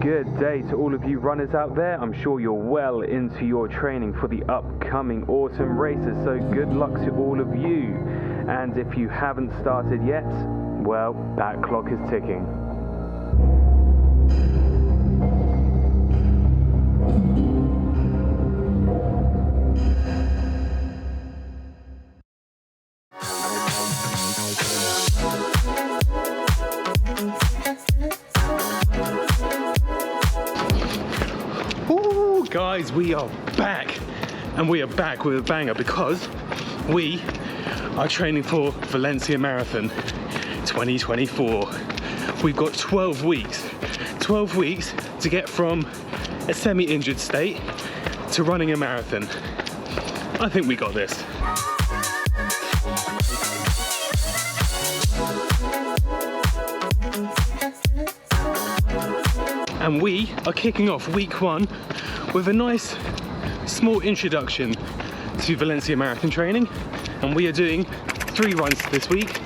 Good day to all of you runners out there. I'm sure you're well into your training for the upcoming autumn races, so good luck to all of you. And if you haven't started yet, well, that clock is ticking. Guys, we are back, and we are back with a banger because we are training for Valencia Marathon 2024. We've got 12 weeks to get from a semi-injured state to running a marathon. I think we got this. And we are kicking off week 1 with a nice small introduction to Valencia Marathon training, and we are doing 3 runs this week,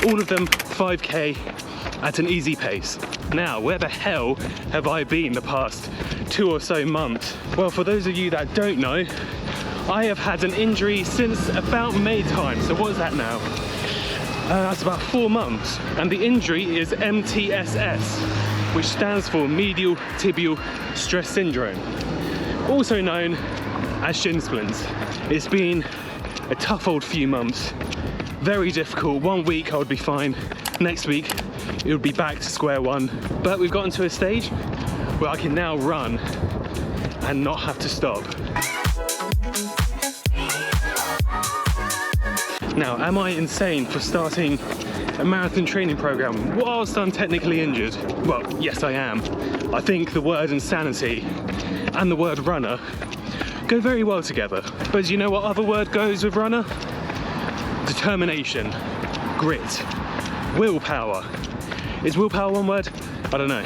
all of them 5k at an easy pace. Now, where the hell have I been the past 2 or so months? Well, for those of you that don't know, I have had an injury since about May time, so what is that now? That's about 4 months, and the injury is MTSS, which stands for medial tibial stress syndrome, also known as shin splints. It's been a tough old few months, very difficult. 1 week I would be fine, next week it would be back to square one, but we've gotten to a stage where I can now run and not have to stop. Now, am I insane for starting a marathon training program whilst I'm technically injured? Well, yes I am. I think the word insanity and the word runner go very well together. But do you know what other word goes with runner? Determination, grit, willpower. Is willpower one word? I don't know.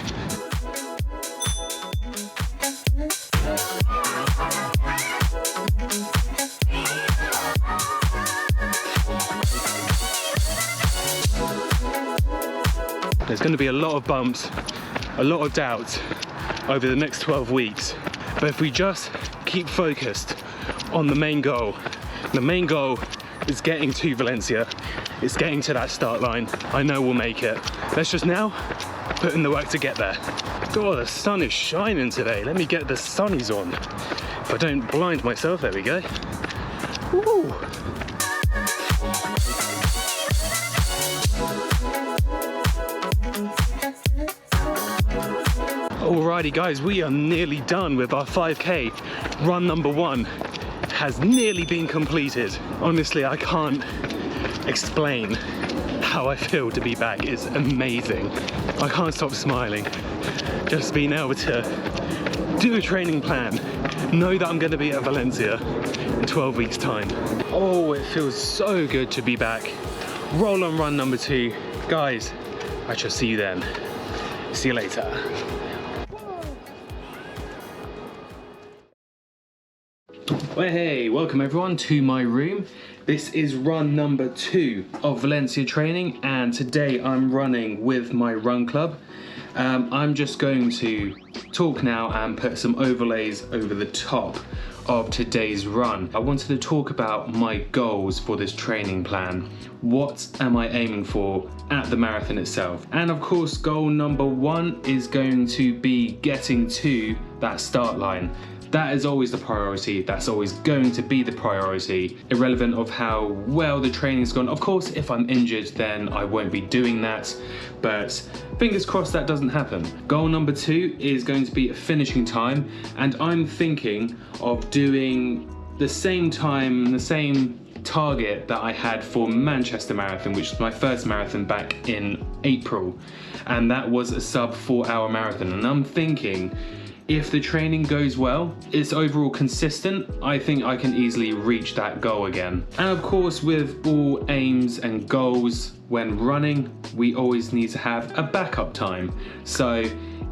There's going to be a lot of bumps, a lot of doubts over the next 12 weeks. But if we just keep focused on the main goal is getting to Valencia. It's getting to that start line. I know we'll make it. Let's just now put in the work to get there. Oh, the sun is shining today. Let me get the sunnies on. If I don't blind myself, there we go. Woo! Alrighty guys, we are nearly done with our 5k. Run number 1 has nearly been completed. Honestly, I can't explain how I feel to be back. It's amazing. I can't stop smiling. Just being able to do a training plan, know that I'm going to be at Valencia in 12 weeks time. Oh, it feels so good to be back. Roll on run number 2. Guys, I shall see you then. See you later. Well, hey, welcome everyone to my room. This is run number 2 of Valencia training, and today I'm running with my run club. I'm just going to talk now and put some overlays over the top of today's run. I wanted to talk about my goals for this training plan. What am I aiming for at the marathon itself? And of course, goal number 1 is going to be getting to that start line. That is always the priority. That's always going to be the priority, irrelevant of how well the training's gone. Of course, if I'm injured, then I won't be doing that, but fingers crossed that doesn't happen. Goal number 2 is going to be a finishing time, and I'm thinking of doing the same time, the same target that I had for Manchester Marathon, which was my first marathon back in April, and that was a sub 4-hour marathon. And I'm thinking, if the training goes well, it's overall consistent, I think I can easily reach that goal again. And of course, with all aims and goals when running, we always need to have a backup time. So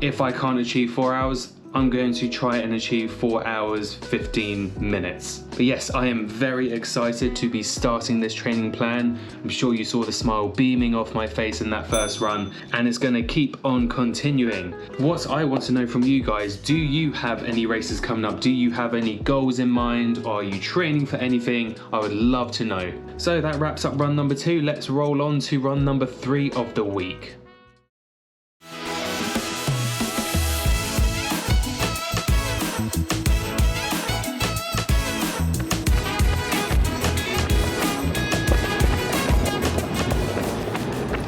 if I can't achieve 4 hours, I'm going to try and achieve 4 hours 15 minutes. But yes, I am very excited to be starting this training plan. I'm sure you saw the smile beaming off my face in that first run, and it's going to keep on continuing. What I want to know from you guys, do you have any races coming up? Do you have any goals in mind? Are you training for anything? I would love to know. So that wraps up run number 2. Let's roll on to run number 3 of the week.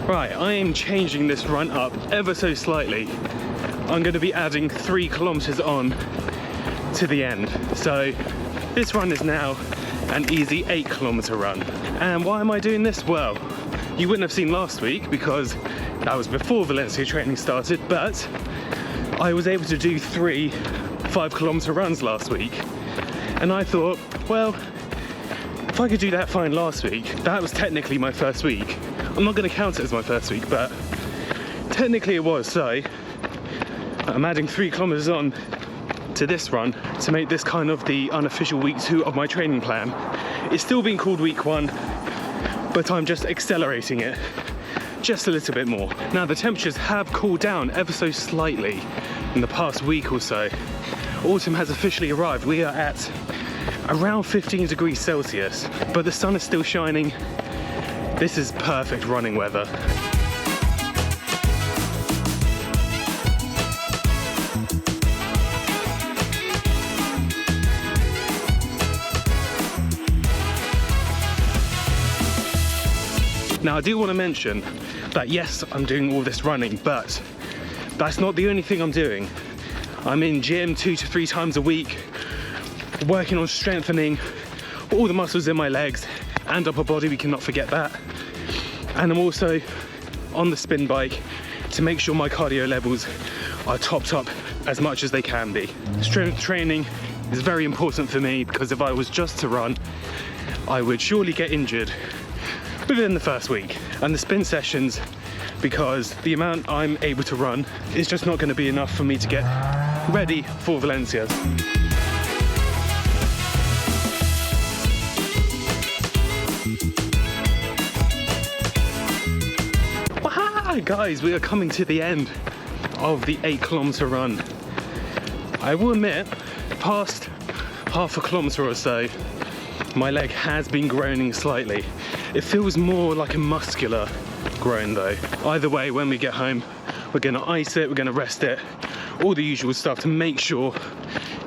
Right, I am changing this run up ever so slightly. I'm going to be adding 3 kilometers on to the end. So this run is now an easy 8 kilometer run. And why am I doing this? Well, you wouldn't have seen last week because that was before Valencia training started, but I was able to do 3 5-kilometer runs last week. And I thought, well, if I could do that fine last week, that was technically my first week. I'm not going to count it as my first week, but technically it was. So I'm adding 3 kilometers on to this run to make this kind of the unofficial week 2 of my training plan. It's still being called week 1, but I'm just accelerating it just a little bit more. Now the temperatures have cooled down ever so slightly in the past week or so. Autumn has officially arrived. We are at around 15 degrees Celsius, but the sun is still shining. This is perfect running weather. Now I do want to mention that yes, I'm doing all this running, but that's not the only thing I'm doing. I'm in gym 2 to 3 times a week, working on strengthening all the muscles in my legs and upper body, we cannot forget that. And I'm also on the spin bike to make sure my cardio levels are topped up as much as they can be. Strength training is very important for me because if I was just to run, I would surely get injured within the first week. And the spin sessions, because the amount I'm able to run is just not going to be enough for me to get ready for Valencia. Guys, we are coming to the end of the 8-kilometer run. I will admit, past half a kilometer or so, my leg has been groaning slightly. It feels more like a muscular groan though. Either way, when we get home, we're gonna ice it, we're gonna rest it, all the usual stuff to make sure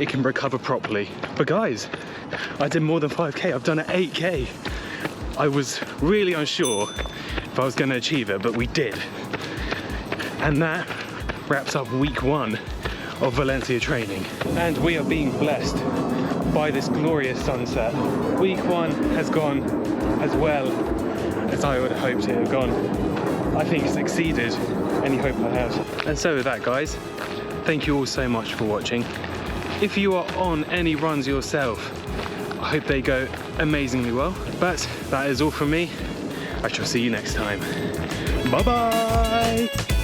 it can recover properly. But guys, I did more than 5K, I've done an 8K. I was really unsure if I was gonna achieve it, but we did. And that wraps up week 1 of Valencia training. And we are being blessed by this glorious sunset. Week 1 has gone as well as I would have hoped it had gone. I think it's exceeded any hope I had. And so with that, guys, thank you all so much for watching. If you are on any runs yourself, I hope they go amazingly well. But that is all from me. I shall see you next time. Bye bye!